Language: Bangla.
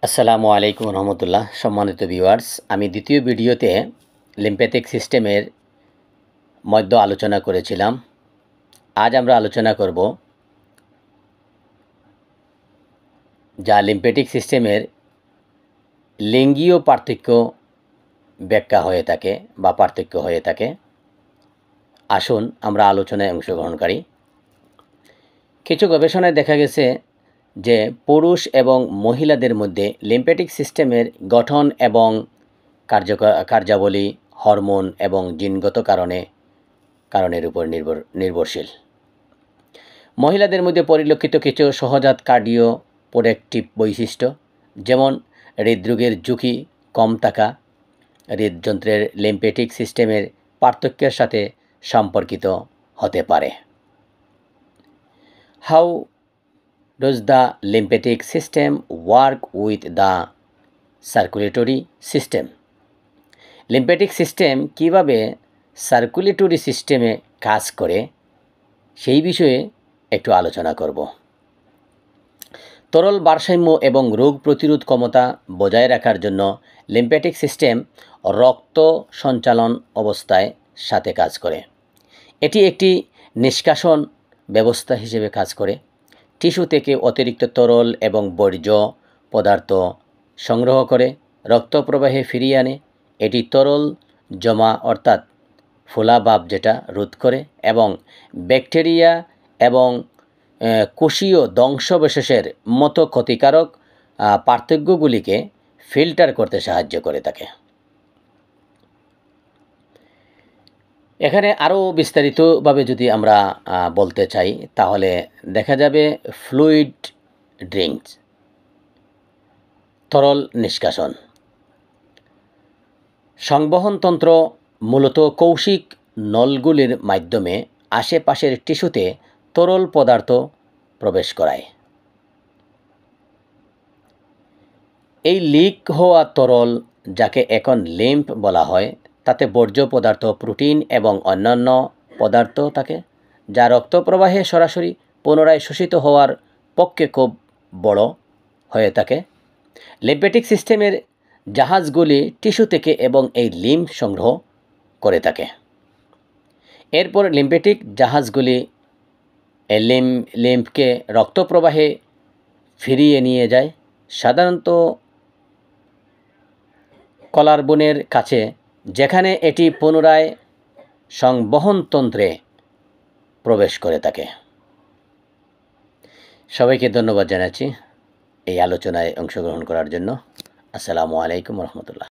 আসসালামু আলাইকুম রহমতুল্লাহ। সম্মানিত ভিউয়ার্স, আমি দ্বিতীয় ভিডিওতে লিম্ফ্যাটিক সিস্টেমের মধ্য আলোচনা করেছিলাম। আজ আমরা আলোচনা করব যা লিম্ফ্যাটিক সিস্টেমের লিঙ্গীয় পার্থক্য ব্যাখ্যা হয়ে থাকে বা পার্থক্য হয়ে থাকে। আসুন আমরা আলোচনায় অংশগ্রহণকারী। কিছু গবেষণায় দেখা গেছে যে পুরুষ এবং মহিলাদের মধ্যে লিম্ফ্যাটিক সিস্টেমের গঠন এবং কার্যাবলী হরমোন এবং জিনগত কারণের উপর নির্ভরশীল। মহিলাদের মধ্যে পরিলক্ষিত কিছু সহজাত কার্ডিও প্রোটেক্টিভ বৈশিষ্ট্য, যেমন হৃদরোগের ঝুঁকি কম থাকা, হৃদযন্ত্রের লিম্ফ্যাটিক সিস্টেমের পার্থক্যের সাথে সম্পর্কিত হতে পারে। How does the lymphatic system work with the circulatory system? Lymphatic system কিভাবে সার্কুলেটরি সিস্টেমে কাজ করে সেই বিষয়ে একটু আলোচনা করব। তরল ভারসাম্য এবং রোগ প্রতিরোধ ক্ষমতা বজায় রাখার জন্য লিম্ফ্যাটিক সিস্টেম রক্ত সঞ্চালন অবস্থায় সাথে কাজ করে। এটি একটি নিষ্কাশন ব্যবস্থা হিসেবে কাজ করে। টিস্যু থেকে অতিরিক্ত তরল এবং বর্জ্য পদার্থ সংগ্রহ করে রক্ত প্রবাহে ফিরিয়ে আনে। এটি তরল জমা অর্থাৎ ফোলাভাব যেটা রোধ করে এবং ব্যাকটেরিয়া এবং কোষীয় ধ্বংসাবশেষের মতো ক্ষতিকারক পার্থক্যগুলিকে ফিল্টার করতে সাহায্য করে থাকে। এখানে আরও বিস্তারিতভাবে যদি আমরা বলতে চাই তাহলে দেখা যাবে ফ্লুইড ড্রিঙ্কস, তরল নিষ্কাশন। সংবহনতন্ত্র মূলত কৌশিক নলগুলির মাধ্যমে আশেপাশের টিস্যুতে তরল পদার্থ প্রবেশ করায়। এই লিক হওয়া তরল, যাকে এখন লিম্ফ বলা হয়, তাতে বর্জ্য পদার্থ, প্রোটিন এবং অন্যান্য পদার্থ থাকে, যা রক্ত প্রবাহে সরাসরি পুনরায় শোষিত হওয়ার পক্ষে খুব বড় হয়ে থাকে। লিম্ফ্যাটিক সিস্টেমের জাহাজগুলি টিস্যু থেকে এবং এই লিম্ফ সংগ্রহ করে থাকে। এরপর লিম্ফ্যাটিক জাহাজগুলি লিম্ফকে রক্ত প্রবাহে ফিরিয়ে নিয়ে যায়, সাধারণত কলারবোনের কাছে, যেখানে এটি পুনরায় সংবহনতন্ত্রে প্রবেশ করে থাকে। সবাইকে ধন্যবাদ জানাচ্ছি এই আলোচনায় অংশগ্রহণ করার জন্য। আসসালামু আলাইকুম রহমতুল্লাহ।